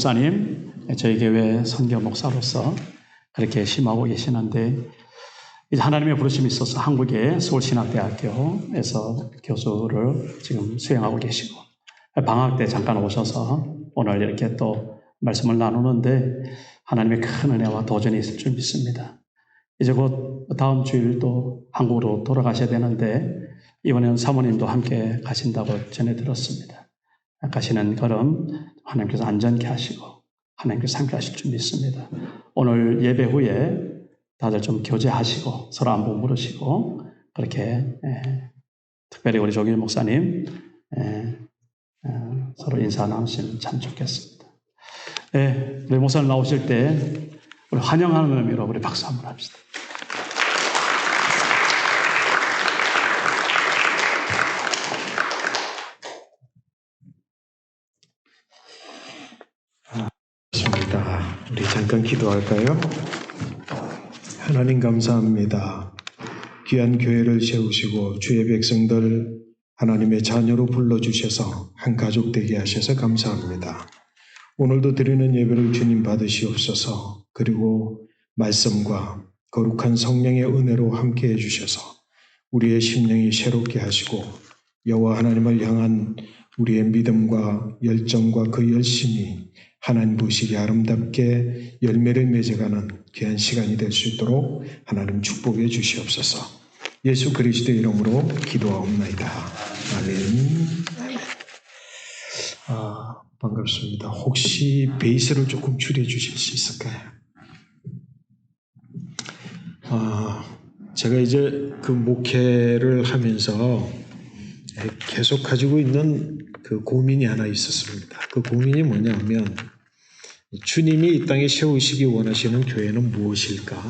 목사님, 저희 교회 선교 목사로서 그렇게 심하고 계시는데 이제 하나님의 부르심이 있어서 한국의 서울신학대학교에서 교수를 지금 수행하고 계시고 방학 때 잠깐 오셔서 오늘 이렇게 또 말씀을 나누는데 하나님의 큰 은혜와 도전이 있을 줄 믿습니다. 이제 곧 다음 주일 또 한국으로 돌아가셔야 되는데 이번에는 사모님도 함께 가신다고 전해 들었습니다. 가시는 걸음 하나님께서 안전케 하시고 하나님께서 함께 하실 줄 믿습니다. 오늘 예배 후에 다들 좀 교제하시고 서로 안부 물으시고 그렇게 특별히 우리 조길 목사님 서로 인사 나누시면 참 좋겠습니다. 우리 목사님 나오실 때 우리 환영하는 의미로 우리 박수 한번 합시다. 우리 잠깐 기도할까요? 하나님 감사합니다. 귀한 교회를 세우시고 주의 백성들 하나님의 자녀로 불러주셔서 한 가족 되게 하셔서 감사합니다. 오늘도 드리는 예배를 주님 받으시옵소서. 그리고 말씀과 거룩한 성령의 은혜로 함께해 주셔서 우리의 심령이 새롭게 하시고 여호와 하나님을 향한 우리의 믿음과 열정과 그 열심이 하나님 보시기에 아름답게 열매를 맺어가는 귀한 시간이 될 수 있도록 하나님 축복해 주시옵소서. 예수 그리스도의 이름으로 기도하옵나이다. 아멘. 반갑습니다. 혹시 베이스를 조금 줄여주실 수 있을까요? 제가 이제 그 목회를 하면서 계속 가지고 있는 그 고민이 하나 있었습니다. 그 고민이 뭐냐면 주님이 이 땅에 세우시기 원하시는 교회는 무엇일까?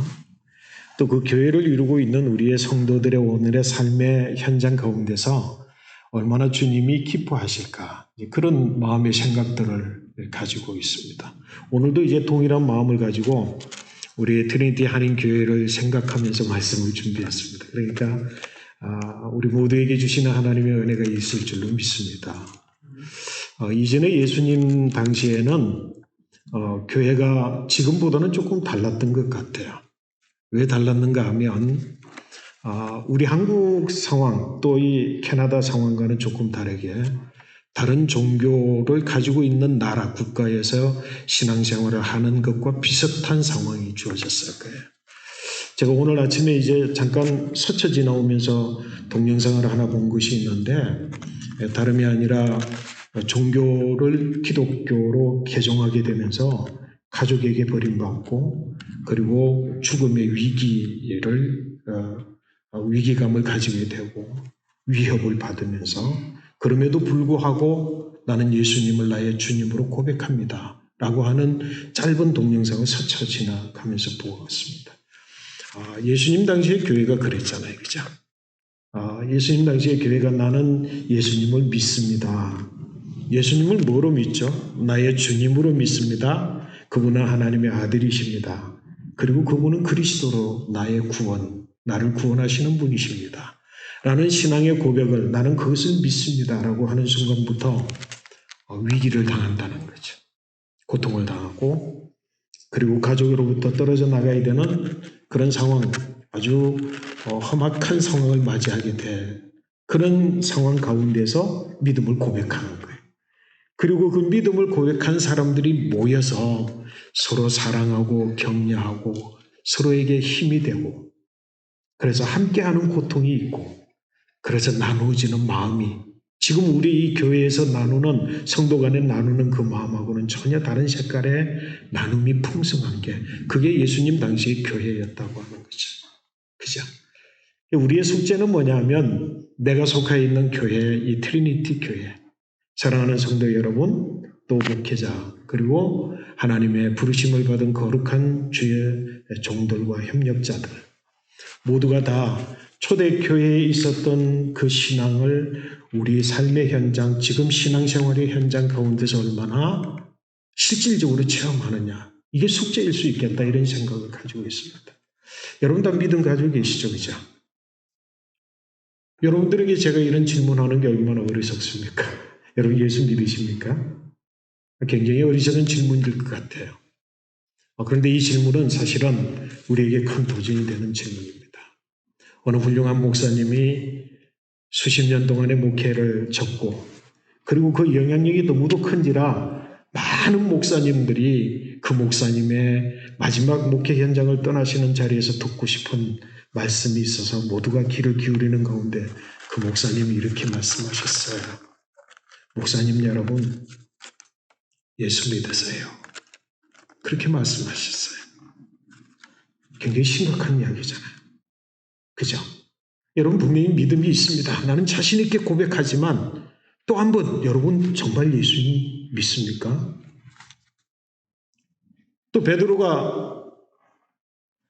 또 그 교회를 이루고 있는 우리의 성도들의 오늘의 삶의 현장 가운데서 얼마나 주님이 기뻐하실까? 그런 마음의 생각들을 가지고 있습니다. 오늘도 이제 동일한 마음을 가지고 우리 트리니티 한인교회를 생각하면서 말씀을 준비했습니다. 그러니까 우리 모두에게 주시는 하나님의 은혜가 있을 줄로 믿습니다. 이전에 예수님 당시에는 교회가 지금보다는 조금 달랐던 것 같아요. 왜 달랐는가 하면 우리 한국 상황 또 이 캐나다 상황과는 조금 다르게 다른 종교를 가지고 있는 나라 국가에서 신앙생활을 하는 것과 비슷한 상황이 주어졌을 거예요. 제가 오늘 아침에 이제 잠깐 스쳐 지나오면서 동영상을 하나 본 것이 있는데 다름이 아니라 종교를 기독교로 개종하게 되면서 가족에게 버림받고 그리고 죽음의 위기감을 가지게 되고 위협을 받으면서 그럼에도 불구하고 나는 예수님을 나의 주님으로 고백합니다 라고 하는 짧은 동영상을 스쳐 지나가면서 보았습니다. 예수님 당시의 교회가 그랬잖아요. 그죠? 예수님 당시의 교회가 나는 예수님을 믿습니다. 예수님을 뭐로 믿죠? 나의 주님으로 믿습니다. 그분은 하나님의 아들이십니다. 그리고 그분은 그리스도로 나의 구원, 나를 구원하시는 분이십니다. 라는 신앙의 고백을 나는 그것을 믿습니다. 라고 하는 순간부터 위기를 당한다는 거죠. 고통을 당하고 그리고 가족으로부터 떨어져 나가야 되는 그런 상황, 아주 험악한 상황을 맞이하게 될 그런 상황 가운데서 믿음을 고백하는 거예요. 그리고 그 믿음을 고백한 사람들이 모여서 서로 사랑하고 격려하고 서로에게 힘이 되고 그래서 함께하는 고통이 있고 그래서 나누어지는 마음이 지금 우리 이 교회에서 나누는 성도 간에 나누는 그 마음하고는 전혀 다른 색깔의 나눔이 풍성한 게 그게 예수님 당시의 교회였다고 하는 거죠. 그죠? 우리의 숙제는 뭐냐면 내가 속해 있는 교회, 이 트리니티 교회, 사랑하는 성도 여러분, 또 목회자, 그리고 하나님의 부르심을 받은 거룩한 주의 종들과 협력자들 모두가 다 초대교회에 있었던 그 신앙을 우리 삶의 현장, 지금 신앙생활의 현장 가운데서 얼마나 실질적으로 체험하느냐. 이게 숙제일 수 있겠다 이런 생각을 가지고 있습니다. 여러분 다 믿음 가지고 계시죠? 그죠? 여러분들에게 제가 이런 질문하는 게 얼마나 어리석습니까? 여러분 예수 믿으십니까? 굉장히 어리석은 질문일 것 같아요. 그런데 이 질문은 사실은 우리에게 큰 도전이 되는 질문입니다. 어느 훌륭한 목사님이 수십 년 동안의 목회를 접고 그리고 그 영향력이 너무도 큰지라 많은 목사님들이 그 목사님의 마지막 목회 현장을 떠나시는 자리에서 듣고 싶은 말씀이 있어서 모두가 귀를 기울이는 가운데 그 목사님이 이렇게 말씀하셨어요. 목사님 여러분, 예수 믿으세요. 그렇게 말씀하셨어요. 굉장히 심각한 이야기잖아요. 그죠? 여러분 분명히 믿음이 있습니다. 나는 자신 있게 고백하지만 또 한번 여러분 정말 예수님 믿습니까? 또 베드로가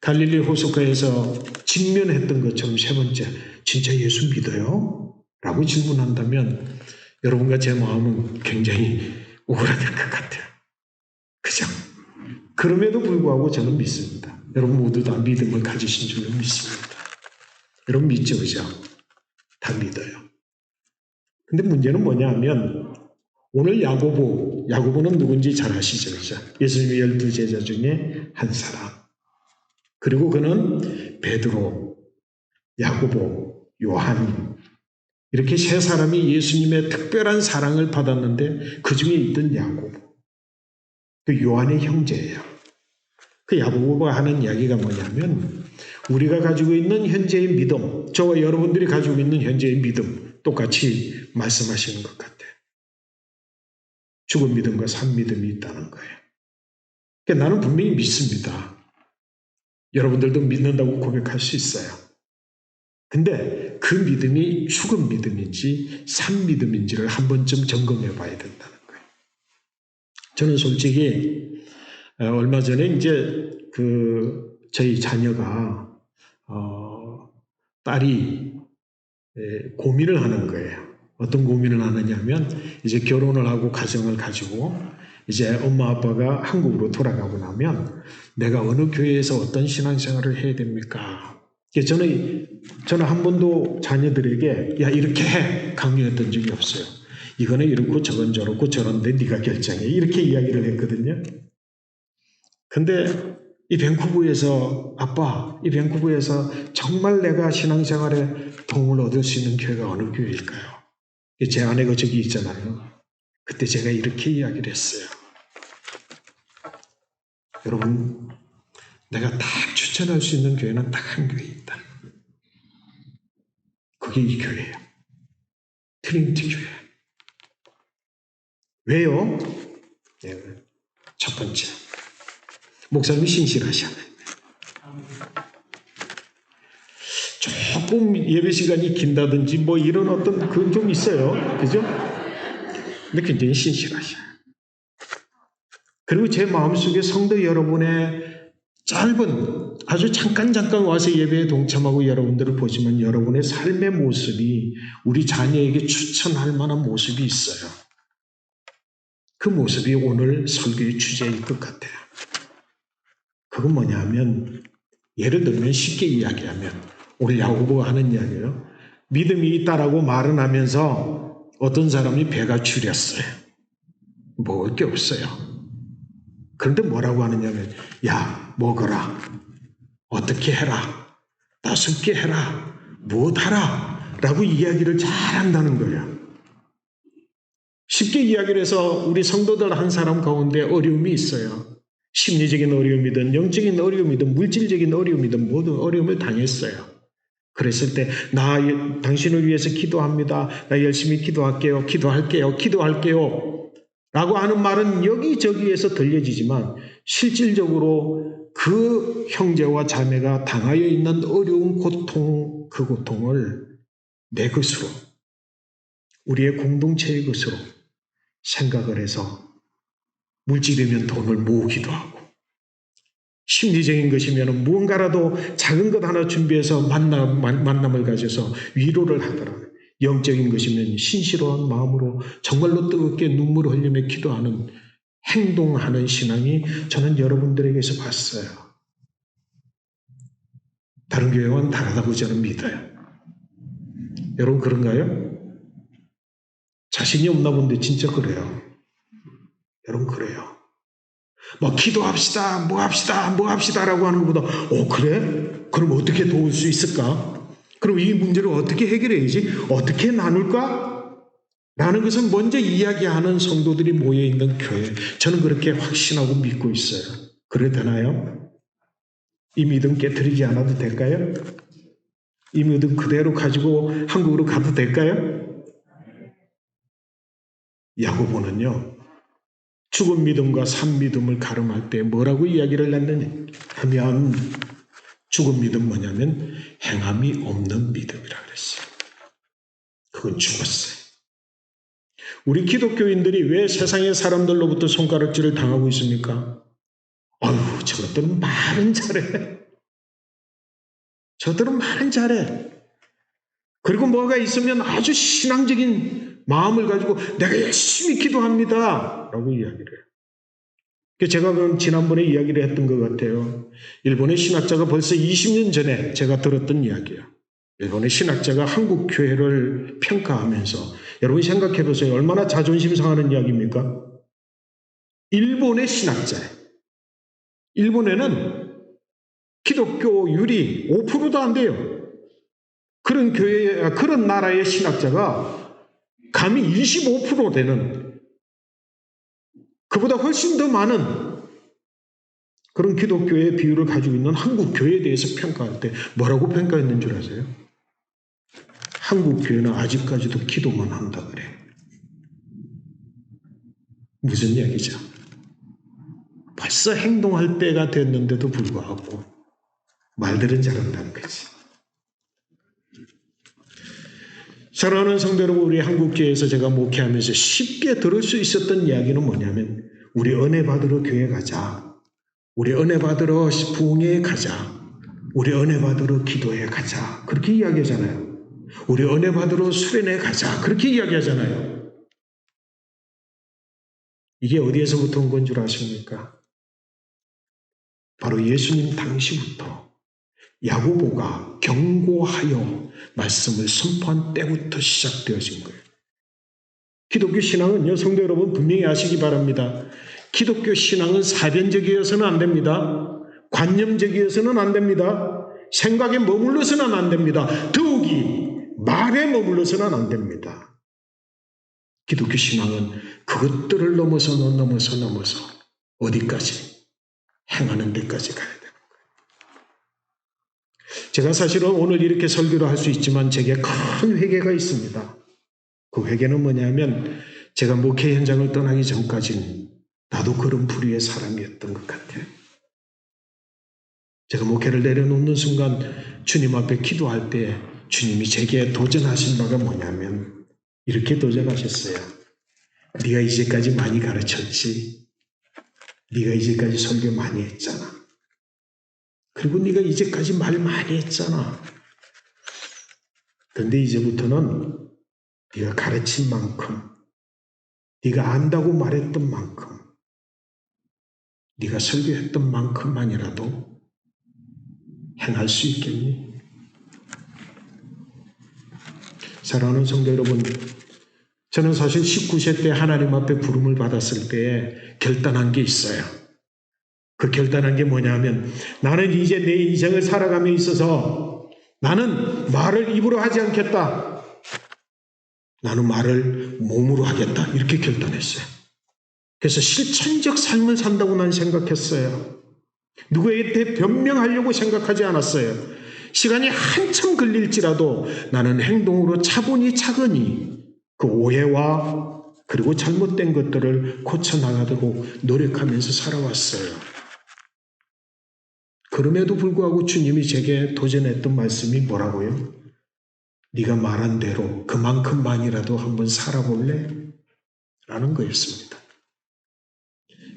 갈릴리 호숫가에서 직면했던 것처럼 세 번째, 진짜 예수 믿어요? 라고 질문한다면 여러분과 제 마음은 굉장히 오그라들 것 같아요. 그죠? 그럼에도 불구하고 저는 믿습니다. 여러분 모두 다 믿음을 가지신 줄로 믿습니다. 여러분 믿죠, 그죠? 다 믿어요. 근데 문제는 뭐냐 하면 오늘 야고보는 누군지 잘 아시죠, 그죠? 예수님의 12제자 중에 한 사람. 그리고 그는 베드로, 야고보, 요한 이렇게 세 사람이 예수님의 특별한 사랑을 받았는데 그 중에 있던 야고보, 그 요한의 형제예요. 그 야고보가 하는 이야기가 뭐냐면 우리가 가지고 있는 현재의 믿음, 저와 여러분들이 가지고 있는 현재의 믿음 똑같이 말씀하시는 것 같아요. 죽은 믿음과 산 믿음이 있다는 거예요. 그러니까 나는 분명히 믿습니다. 여러분들도 믿는다고 고백할 수 있어요. 근데 그 믿음이 죽은 믿음인지 산 믿음인지를 한 번쯤 점검해 봐야 된다는 거예요. 저는 솔직히 얼마 전에 이제 저희 자녀가 딸이 고민을 하는 거예요. 어떤 고민을 하느냐면 이제 결혼을 하고 가정을 가지고 이제 엄마 아빠가 한국으로 돌아가고 나면 내가 어느 교회에서 어떤 신앙생활을 해야 됩니까? 저는 한 번도 자녀들에게 야 이렇게 해 강요했던 적이 없어요. 이거는 이렇고 저건 저렇고 저런데 네가 결정해 이렇게 이야기를 했거든요. 근데 이 밴쿠버에서 이 밴쿠버에서 정말 내가 신앙생활에 도움을 얻을 수 있는 교회가 어느 교회일까요? 제 아내가 저기 있잖아요. 그때 제가 이렇게 이야기를 했어요. 여러분, 내가 딱 추천할 수 있는 교회는 딱 한 교회 있다. 그게 이 교회예요. 트리니티 교회. 왜요? 네, 첫 번째, 목사님이 신실하시잖아요. 조금 예배 시간이 긴다든지 뭐 이런 어떤 그건 좀 있어요. 그죠? 근데 굉장히 신실하셔요. 그리고 제 마음속에 성도 여러분의 짧은 아주 잠깐 와서 예배에 동참하고 여러분들을 보지만 여러분의 삶의 모습이 우리 자녀에게 추천할 만한 모습이 있어요. 그 모습이 오늘 설교의 주제일 것 같아요. 그건 뭐냐 하면 예를 들면 쉽게 이야기하면 오늘 야고보가 하는 이야기예요. 믿음이 있다라고 말은 하면서 어떤 사람이 배가 줄였어요. 먹을 게 없어요. 그런데 뭐라고 하느냐면 야 먹어라. 어떻게 해라. 5개 해라. 무엇하라. 라고 이야기를 잘한다는 거예요. 쉽게 이야기를 해서 우리 성도들 한 사람 가운데 어려움이 있어요. 심리적인 어려움이든 영적인 어려움이든 물질적인 어려움이든 모든 어려움을 당했어요. 그랬을 때 나 당신을 위해서 기도합니다. 나 열심히 기도할게요. 기도할게요. 라고 하는 말은 여기저기에서 들려지지만 실질적으로 그 형제와 자매가 당하여 있는 어려운 고통, 그 고통을 내 것으로 우리의 공동체의 것으로 생각을 해서 물질이면 돈을 모으기도 하고 심리적인 것이면 무언가라도 작은 것 하나 준비해서 만남을 가져서 위로를 하더라고요. 영적인 것이면 신실한 마음으로 정말로 뜨겁게 눈물을 흘리며 기도하는 행동하는 신앙이 저는 여러분들에게서 봤어요. 다른 교회와는 다르다고 저는 믿어요. 여러분 그런가요? 자신이 없나 본데 진짜 그래요. 여러분 그래요. 뭐 기도합시다, 뭐 합시다라고 하는 것보다 그래? 그럼 어떻게 도울 수 있을까? 그럼 이 문제를 어떻게 해결해야지? 어떻게 나눌까? 라는 것은 먼저 이야기하는 성도들이 모여있는 교회. 저는 그렇게 확신하고 믿고 있어요. 그래 되나요? 이 믿음 깨트리지 않아도 될까요? 이 믿음 그대로 가지고 한국으로 가도 될까요? 야고보는요, 죽은 믿음과 산 믿음을 가름할 때 뭐라고 이야기를 했느냐 하면, 죽은 믿음 뭐냐면 행함이 없는 믿음이라 그랬어요. 그건 죽었어요. 우리 기독교인들이 왜 세상의 사람들로부터 손가락질을 당하고 있습니까? 아유, 저것들은 말은 잘해. 저들은 말은 잘해. 그리고 뭐가 있으면 아주 신앙적인 마음을 가지고 내가 열심히 기도합니다 라고 이야기를 해요. 제가 그럼 지난번에 이야기를 했던 것 같아요. 일본의 신학자가 벌써 20년 전에 제가 들었던 이야기예요. 일본의 신학자가 한국 교회를 평가하면서, 여러분 생각해 보세요. 얼마나 자존심 상하는 이야기입니까? 일본의 신학자예요. 일본에는 기독교율이 5%도 안 돼요. 그런 그런 나라의 신학자가 감히 25% 되는, 그보다 훨씬 더 많은 그런 기독교의 비율을 가지고 있는 한국 교회에 대해서 평가할 때 뭐라고 평가했는 줄 아세요? 한국 교회는 아직까지도 기도만 한다 그래. 무슨 이야기죠? 벌써 행동할 때가 됐는데도 불구하고 말들은 잘한다는 거지. 사랑하는 성도 여러분, 우리 한국교회에서 제가 목회하면서 쉽게 들을 수 있었던 이야기는 뭐냐면, 우리 은혜 받으러 교회 가자, 우리 은혜 받으러 부흥회에 가자, 우리 은혜 받으러 기도회 가자, 그렇게 이야기하잖아요. 우리 은혜 받으러 수련회 가자, 그렇게 이야기하잖아요. 이게 어디에서부터 온 건 줄 아십니까? 바로 예수님 당시부터 야고보가 경고하여 말씀을 선포한 때부터 시작되어진 거예요. 기독교 신앙은요, 성도 여러분 분명히 아시기 바랍니다. 기독교 신앙은 사변적이어서는 안 됩니다. 관념적이어서는 안 됩니다. 생각에 머물러서는 안 됩니다. 더욱이 말에 머물러서는 안 됩니다. 기독교 신앙은 그것들을 넘어서 어디까지? 행하는 데까지 가야 돼요. 제가 사실은 오늘 이렇게 설교를 할 수 있지만 제게 큰 회개가 있습니다. 그 회개는 뭐냐면, 제가 목회 현장을 떠나기 전까지는 나도 그런 부류의 사람이었던 것 같아요. 제가 목회를 내려놓는 순간 주님 앞에 기도할 때 주님이 제게 도전하신 바가 뭐냐면, 이렇게 도전하셨어요. 네가 이제까지 많이 가르쳤지. 네가 이제까지 설교 많이 했잖아. 그리고 네가 이제까지 말 많이 했잖아. 그런데 이제부터는 네가 가르친 만큼, 네가 안다고 말했던 만큼, 네가 설교했던 만큼만이라도 행할 수 있겠니? 사랑하는 성도 여러분, 저는 사실 19세 때 하나님 앞에 부름을 받았을 때 결단한 게 있어요. 그 결단한 게 뭐냐면, 나는 이제 내 인생을 살아감에 있어서 나는 말을 입으로 하지 않겠다. 나는 말을 몸으로 하겠다. 이렇게 결단했어요. 그래서 실천적 삶을 산다고 난 생각했어요. 누구에게 변명하려고 생각하지 않았어요. 시간이 한참 걸릴지라도 나는 행동으로 차분히 그 오해와 그리고 잘못된 것들을 고쳐나가도록 노력하면서 살아왔어요. 그럼에도 불구하고 주님이 제게 도전했던 말씀이 뭐라고요? 네가 말한 대로 그만큼만이라도 한번 살아볼래? 라는 거였습니다.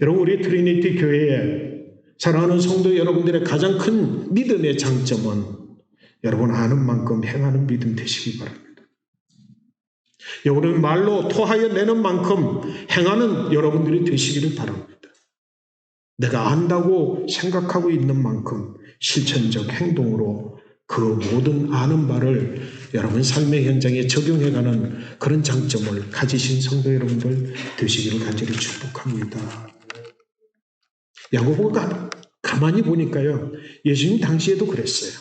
여러분, 우리 트리니티 교회에 사랑하는 성도 여러분들의 가장 큰 믿음의 장점은 여러분 아는 만큼 행하는 믿음 되시기 바랍니다. 여러분 말로 토하여 내는 만큼 행하는 여러분들이 되시기를 바랍니다. 내가 안다고 생각하고 있는 만큼 실천적 행동으로 그 모든 아는 바를 여러분 삶의 현장에 적용해가는 그런 장점을 가지신 성도 여러분들 되시기를 간절히 축복합니다. 야고보가 가만히 보니까요, 예수님 당시에도 그랬어요.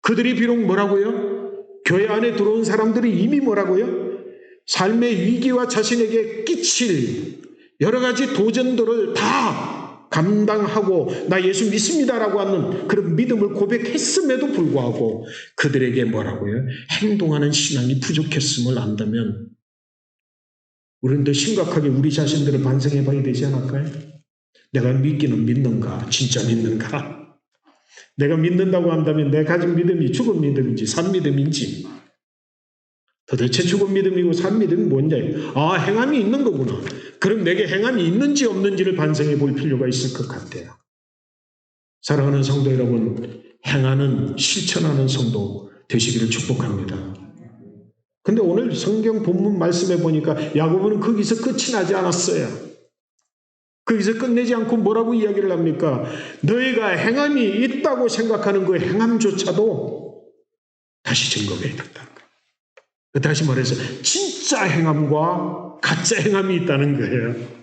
그들이 비록 뭐라고요? 교회 안에 들어온 사람들이 이미 뭐라고요? 삶의 위기와 자신에게 끼칠 여러 가지 도전들을 다 감당하고 나 예수 믿습니다라고 하는 그런 믿음을 고백했음에도 불구하고 그들에게 뭐라고요? 행동하는 신앙이 부족했음을 안다면 우리는 더 심각하게 우리 자신들을 반성해 봐야 되지 않을까요? 내가 믿기는 믿는가? 진짜 믿는가? 내가 믿는다고 한다면 내 가진 믿음이 죽은 믿음인지 산 믿음인지, 도대체 죽은 믿음이고 산 믿음이 뭔지, 행함이 있는 거구나. 그럼 내게 행함이 있는지 없는지를 반성해 볼 필요가 있을 것 같아요. 사랑하는 성도 여러분, 행하는 실천하는 성도 되시기를 축복합니다. 근데 오늘 성경 본문 말씀에 보니까 야고보는 거기서 끝이 나지 않았어요. 거기서 끝내지 않고 뭐라고 이야기를 합니까? 너희가 행함이 있다고 생각하는 그 행함조차도 다시 점검해야 된다. 다시 말해서 진짜 행함과 가짜 행함이 있다는 거예요.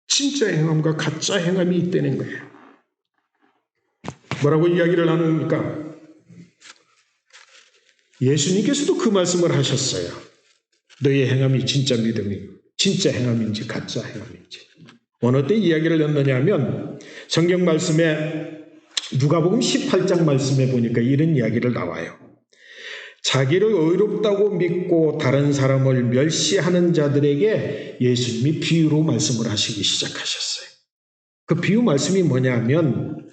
진짜 행함과 가짜 행함이 있다는 거예요. 뭐라고 이야기를 나눕니까? 예수님께서도 그 말씀을 하셨어요. 너희의 행함이 진짜 믿음이 진짜 행함인지 가짜 행함인지. 어느 때 이야기를 했느냐 하면 성경 말씀에 누가복음 18장 말씀에 보니까 이런 이야기를 나와요. 자기를 의롭다고 믿고 다른 사람을 멸시하는 자들에게 예수님이 비유로 말씀을 하시기 시작하셨어요. 그 비유 말씀이 뭐냐면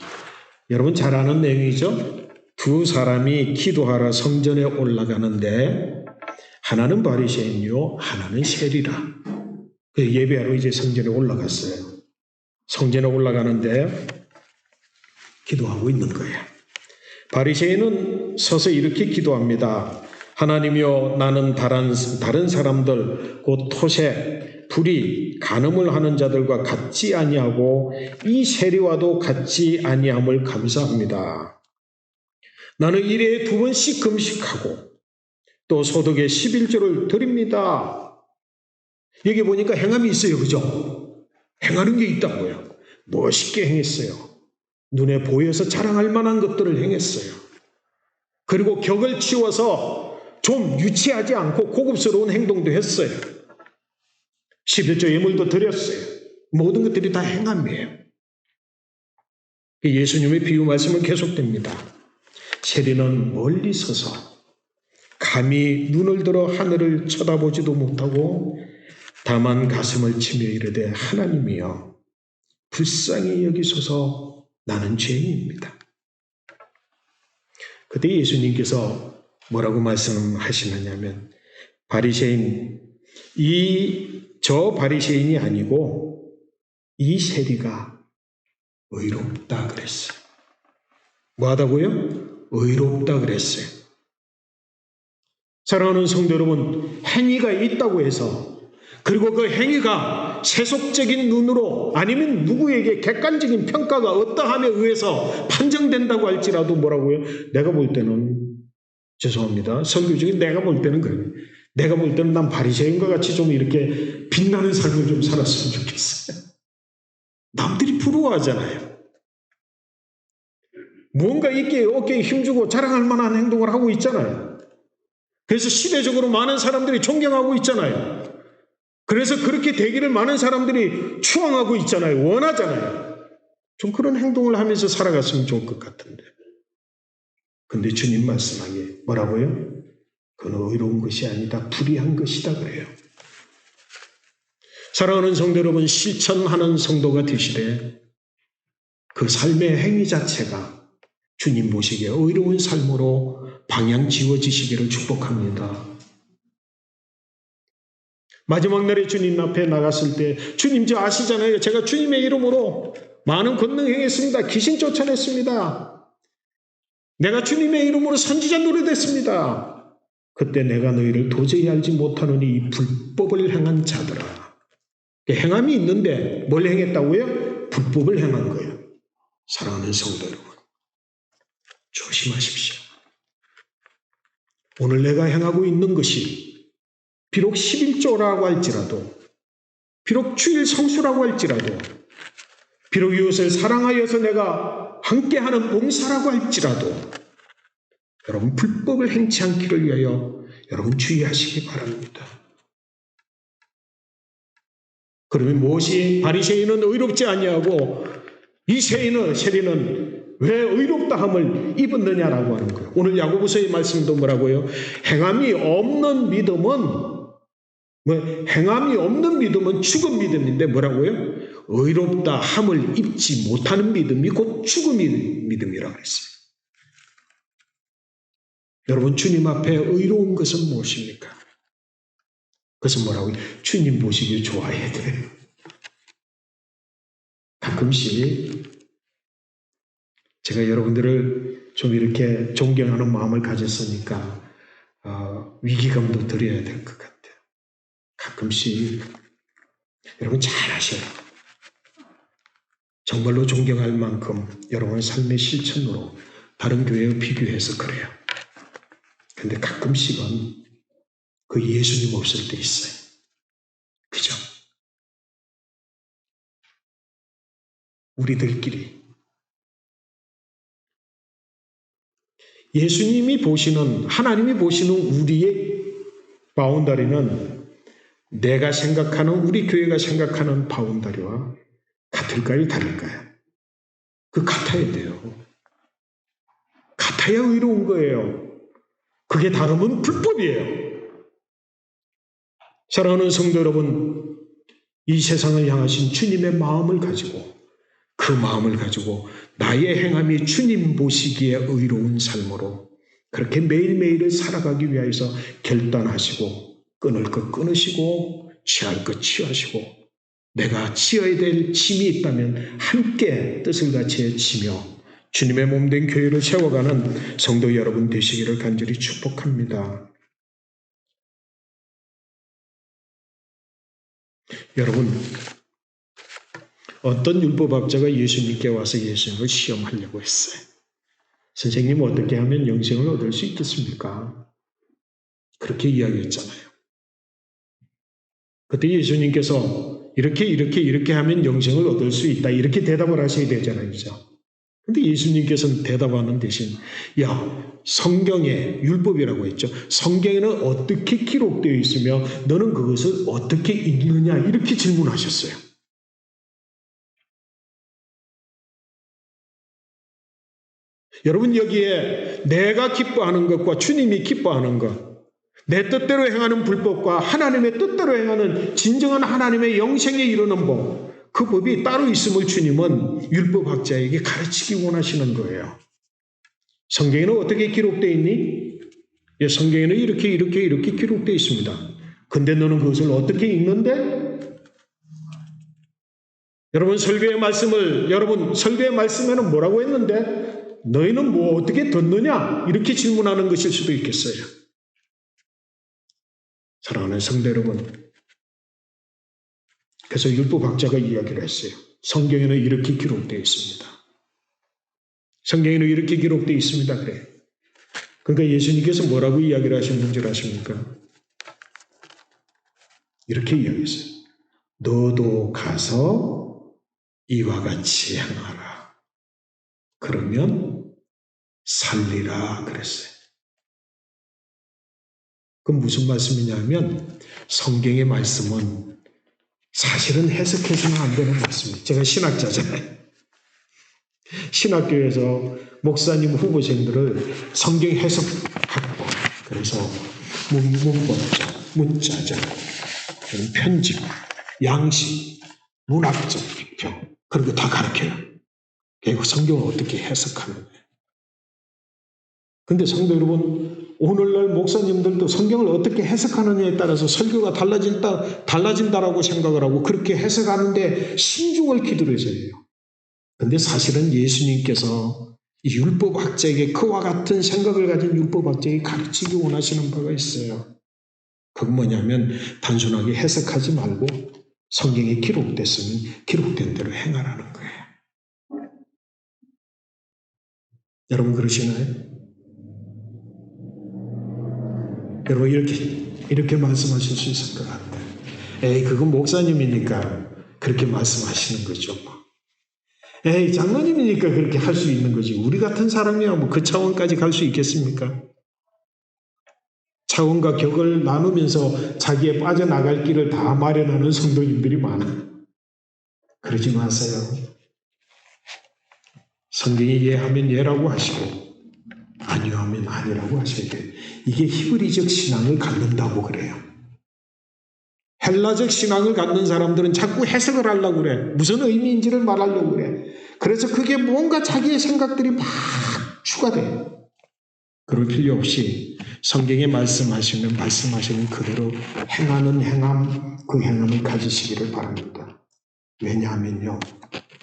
여러분 잘 아는 내용이죠. 두 사람이 기도하러 성전에 올라가는데 하나는 바리새인이요 하나는 세리라. 예배하러 이제 성전에 올라갔어요. 성전에 올라가는데 기도하고 있는 거예요. 바리새인은 서서 이렇게 기도합니다. 하나님이여, 나는 다른 사람들 곧 토세, 불의, 간음을 하는 자들과 같지 아니하고 이 세리와도 같지 아니함을 감사합니다. 나는 일에 2번씩 금식하고 또 소득의 11조를 드립니다. 여기 보니까 행함이 있어요. 그죠? 행하는 게 있다고요. 멋있게 행했어요. 눈에 보여서 자랑할 만한 것들을 행했어요. 그리고 격을 치워서 좀 유치하지 않고 고급스러운 행동도 했어요. 11조 예물도 드렸어요. 모든 것들이 다 행함이에요. 예수님의 비유 말씀은 계속됩니다. 세리는 멀리 서서 감히 눈을 들어 하늘을 쳐다보지도 못하고 다만 가슴을 치며 이르되 하나님이여 불쌍히 여기소서 나는 죄인입니다. 그때 예수님께서 뭐라고 말씀하시느냐면 바리새인 저 바리새인이 아니고 이 세리가 의롭다 그랬어요. 뭐하다고요? 의롭다 그랬어요. 사랑하는 성도 여러분, 행위가 있다고 해서 그리고 그 행위가 세속적인 눈으로 아니면 누구에게 객관적인 평가가 어떠함에 의해서 판정된다고 할지라도 뭐라고요? 내가 볼 때는 죄송합니다. 설교 중에 내가 볼 때는 그래요. 내가 볼 때는 난 바리새인과 같이 좀 이렇게 빛나는 삶을 좀 살았으면 좋겠어요. 남들이 부러워하잖아요. 뭔가 있게 어깨에 힘주고 자랑할 만한 행동을 하고 있잖아요. 그래서 시대적으로 많은 사람들이 존경하고 있잖아요. 그래서 그렇게 되기를 많은 사람들이 추앙하고 있잖아요. 원하잖아요. 좀 그런 행동을 하면서 살아갔으면 좋을 것 같은데. 근데 주님 말씀하기에 뭐라고요? 그건 의로운 것이 아니다. 불의한 것이다 그래요. 사랑하는 성도 여러분, 실천하는 성도가 되시되 그 삶의 행위 자체가 주님 보시기에 의로운 삶으로 방향 지워지시기를 축복합니다. 마지막 날에 주님 앞에 나갔을 때 주님 저 아시잖아요. 제가 주님의 이름으로 많은 권능 행했습니다. 귀신 쫓아냈습니다. 내가 주님의 이름으로 선지자 노릇했습니다. 그때 내가 너희를 도저히 알지 못하노니 이 불법을 행한 자들아. 행함이 있는데 뭘 행했다고요? 불법을 행한 거예요. 사랑하는 성도 여러분, 조심하십시오. 오늘 내가 행하고 있는 것이 비록 11조라고 할지라도, 비록 주일 성수라고 할지라도, 비록 이웃을 사랑하여서 내가 함께하는 봉사라고 할지라도 여러분 불법을 행치 않기를 위하여 여러분 주의하시기 바랍니다. 그러면 무엇이 바리새인은 의롭지 아니하고 이 세리는 왜 의롭다함을 입었느냐라고 하는 거예요. 오늘 야고보서의 말씀도 뭐라고요? 행함이 없는 믿음은 죽은 믿음인데 뭐라고요? 의롭다함을 입지 못하는 믿음이 곧 죽음의 믿음이라고 그랬어요. 여러분 주님 앞에 의로운 것은 무엇입니까? 그것은 뭐라고요? 주님 보시길 좋아해야 돼요. 가끔씩 제가 여러분들을 좀 이렇게 존경하는 마음을 가졌으니까 위기감도 드려야 될 것 같아요. 가끔씩 여러분 잘하셔요. 정말로 존경할 만큼 여러분의 삶의 실천으로 다른 교회와 비교해서 그래요. 근데 가끔씩은 그 예수님 없을 때 있어요. 그죠? 우리들끼리 하나님이 보시는 우리의 바운다리는 내가 생각하는 우리 교회가 생각하는 바운다리와 같을까요? 다를까요? 그 같아야 돼요. 같아야 의로운 거예요. 그게 다르면 불법이에요. 사랑하는 성도 여러분, 이 세상을 향하신 주님의 마음을 가지고 그 마음을 가지고 나의 행함이 주님 보시기에 의로운 삶으로 그렇게 매일매일을 살아가기 위해서 결단하시고 끊을 것 끊으시고 취할 것 취하시고 내가 지어야 될 짐이 있다면 함께 뜻을 같이 지며 주님의 몸된 교회를 세워가는 성도 여러분 되시기를 간절히 축복합니다. 여러분, 어떤 율법학자가 예수님께 와서 예수님을 시험하려고 했어요. 선생님 어떻게 하면 영생을 얻을 수 있겠습니까? 그렇게 이야기했잖아요. 그때 예수님께서 이렇게 하면 영생을 얻을 수 있다 이렇게 대답을 하셔야 되잖아요. 그죠? 근데 예수님께서는 대답하는 대신 성경에 율법이라고 했죠. 성경에는 어떻게 기록되어 있으며 너는 그것을 어떻게 읽느냐 이렇게 질문하셨어요. 여러분 여기에 내가 기뻐하는 것과 주님이 기뻐하는 것, 내 뜻대로 행하는 불법과 하나님의 뜻대로 행하는 진정한 하나님의 영생에 이르는 법, 그 법이 따로 있음을 주님은 율법학자에게 가르치기 원하시는 거예요. 성경에는 어떻게 기록되어 있니? 성경에는 이렇게 기록되어 있습니다. 근데 너는 그것을 어떻게 읽는데? 여러분 설교의 말씀에는 뭐라고 했는데? 너희는 뭐 어떻게 듣느냐? 이렇게 질문하는 것일 수도 있겠어요. 사랑하는 성도 여러분, 그래서 율법학자가 이야기를 했어요. 성경에는 이렇게 기록되어 있습니다. 성경에는 이렇게 기록되어 있습니다. 그래. 그러니까 예수님께서 뭐라고 이야기를 하셨는 줄 아십니까? 이렇게 이야기했어요. 너도 가서 이와 같이 행하라. 그러면 살리라 그랬어요. 그건 무슨 말씀이냐면 성경의 말씀은 사실은 해석해서는 안 되는 말씀이에요. 제가 신학자잖아요. 신학교에서 목사님 후보생들을 성경 해석하고 그래서 문법적, 문자적, 편집, 양식, 문학적 비평 그런 거 다 가르쳐요. 그리고 성경을 어떻게 해석하는 거예요. 그런데 성도 여러분, 오늘날 목사님들도 성경을 어떻게 해석하느냐에 따라서 설교가 달라진다라고 생각을 하고 그렇게 해석하는데 신중을 기울여서 해요. 그런데 사실은 예수님께서 이 율법학자에게 그와 같은 생각을 가진 율법학자에게 가르치기 원하시는 바가 있어요. 그건 뭐냐면 단순하게 해석하지 말고 성경에 기록됐으면 기록된 대로 행하라는 거예요. 여러분 그러시나요? 여러분 이렇게 말씀하실 수 있을 것 같아요. 에이, 그건 목사님이니까 그렇게 말씀하시는 거죠. 에이, 장로님이니까 그렇게 할 수 있는 거지. 우리 같은 사람이야 뭐 그 차원까지 갈 수 있겠습니까? 차원과 격을 나누면서 자기의 빠져나갈 길을 다 마련하는 성도님들이 많아. 그러지 마세요. 성경이 예하면 예라고 하시고 아니요 하면 아니라고 하셔야 돼요. 이게 히브리적 신앙을 갖는다고 그래요. 헬라적 신앙을 갖는 사람들은 자꾸 해석을 하려고 그래. 무슨 의미인지를 말하려고 그래. 그래서 그게 뭔가 자기의 생각들이 막 추가돼요. 그럴 필요 없이 성경에 말씀하시는 그대로 행하는 행함, 그 행함을 가지시기를 바랍니다. 왜냐하면요,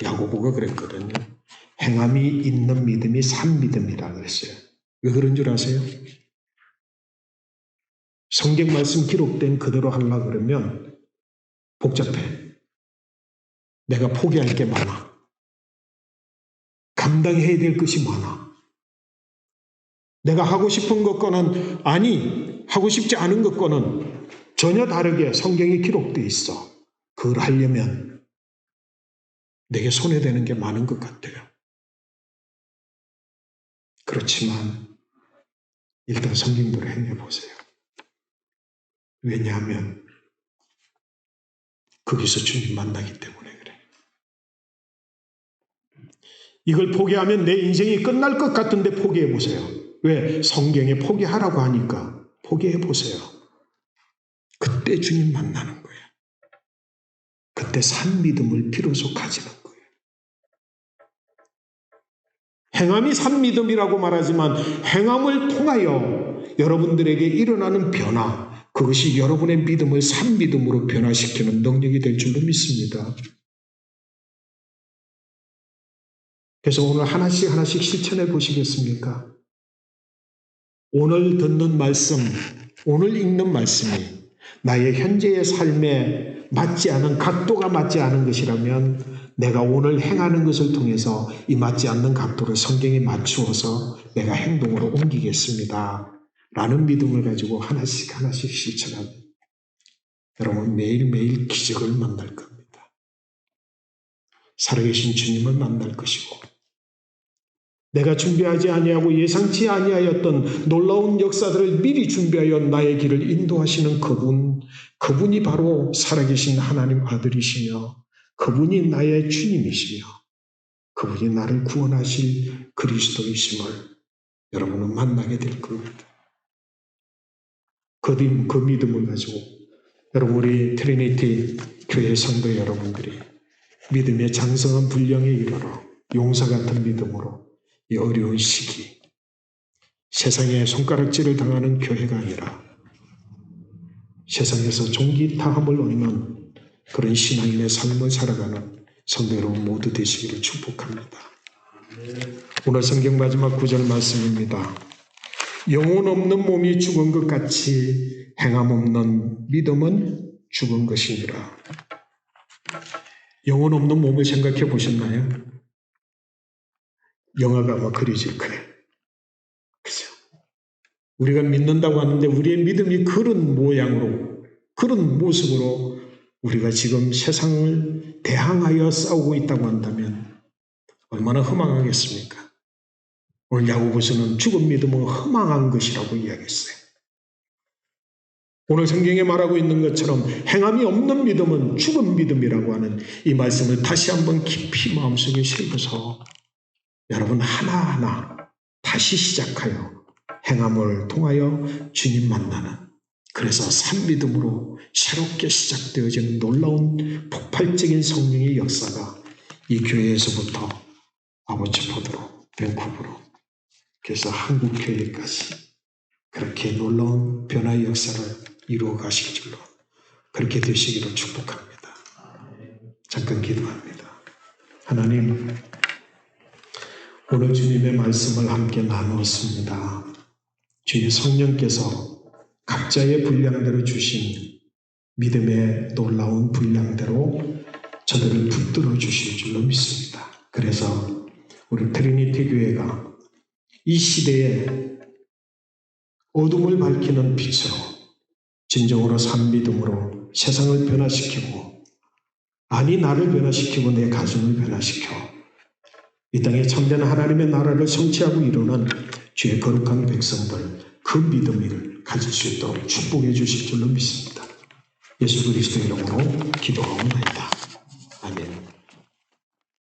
야고보가 그랬거든요. 행함이 있는 믿음이 산 믿음이라 그랬어요. 왜 그런 줄 아세요? 성경 말씀 기록된 그대로 하려고 그러면 복잡해. 내가 포기할 게 많아. 감당해야 될 것이 많아. 내가 하고 싶은 것과는 하고 싶지 않은 것과는 전혀 다르게 성경에 기록되어 있어. 그걸 하려면 내게 손해되는 게 많은 것 같아요. 그렇지만 일단 성경대로 행해보세요. 왜냐하면 거기서 주님 만나기 때문에 그래요. 이걸 포기하면 내 인생이 끝날 것 같은데 포기해보세요. 왜? 성경에 포기하라고 하니까 포기해보세요. 그때 주님 만나는 거예요. 그때 산 믿음을 비로소 가지는 거예요. 행함이 산 믿음이라고 말하지만 행함을 통하여 여러분들에게 일어나는 변화, 그것이 여러분의 믿음을 산 믿음으로 변화시키는 능력이 될 줄로 믿습니다. 그래서 오늘 하나씩 실천해 보시겠습니까? 오늘 듣는 말씀, 오늘 읽는 말씀이 나의 현재의 삶에 맞지 않은, 각도가 맞지 않은 것이라면 내가 오늘 행하는 것을 통해서 이 맞지 않는 각도를 성경에 맞추어서 내가 행동으로 옮기겠습니다. 라는 믿음을 가지고 하나씩 실천하면 여러분 매일매일 기적을 만날 겁니다. 살아계신 주님을 만날 것이고 내가 준비하지 아니하고 예상치 아니하였던 놀라운 역사들을 미리 준비하여 나의 길을 인도하시는 그분이 바로 살아계신 하나님 아들이시며 그분이 나의 주님이시며 그분이 나를 구원하실 그리스도이심을 여러분은 만나게 될 겁니다. 그 믿음을 가지고 여러분 우리 트리니티 교회 성도 여러분들이 믿음의 장성한 분량에 이르러 용사 같은 믿음으로 이 어려운 시기 세상에 손가락질을 당하는 교회가 아니라 세상에서 종기타함을 얻는 그런 신앙인의 삶을 살아가는 성도 여러분 모두 되시기를 축복합니다. 오늘 성경 마지막 9절 말씀입니다. 영혼 없는 몸이 죽은 것 같이 행함 없는 믿음은 죽은 것이니라. 영혼 없는 몸을 생각해 보셨나요? 영화가 아마 그려질 거예요. 그죠? 우리가 믿는다고 하는데 우리의 믿음이 그런 모양으로, 그런 모습으로 우리가 지금 세상을 대항하여 싸우고 있다고 한다면 얼마나 허망하겠습니까? 오늘 야고보서는 죽은 믿음은 허망한 것이라고 이야기했어요. 오늘 성경에 말하고 있는 것처럼 행함이 없는 믿음은 죽은 믿음이라고 하는 이 말씀을 다시 한번 깊이 마음속에 새겨서 여러분 하나하나 다시 시작하여 행함을 통하여 주님 만나는 그래서 산 믿음으로 새롭게 시작되어지는 놀라운 폭발적인 성령의 역사가 이 교회에서부터 아버지포드로 밴쿠버로 그래서 한국교회까지 그렇게 놀라운 변화의 역사를 이루어 가실 줄로 그렇게 되시기를 축복합니다. 잠깐 기도합니다. 하나님 오늘 주님의 말씀을 함께 나누었습니다. 주의 성령께서 각자의 분량대로 주신 믿음의 놀라운 분량대로 저들을 붙들어 주실 줄로 믿습니다. 그래서 우리 트리니티 교회가 이 시대에 어둠을 밝히는 빛으로 진정으로 산 믿음으로 세상을 변화시키고 아니 나를 변화시키고 내 가정을 변화시켜 이 땅에 참된 하나님의 나라를 성취하고 이루는 주의 거룩한 백성들 그 믿음을 가질 수 있도록 축복해 주실 줄로 믿습니다. 예수 그리스도의 이름으로 기도하옵나이다. 아멘.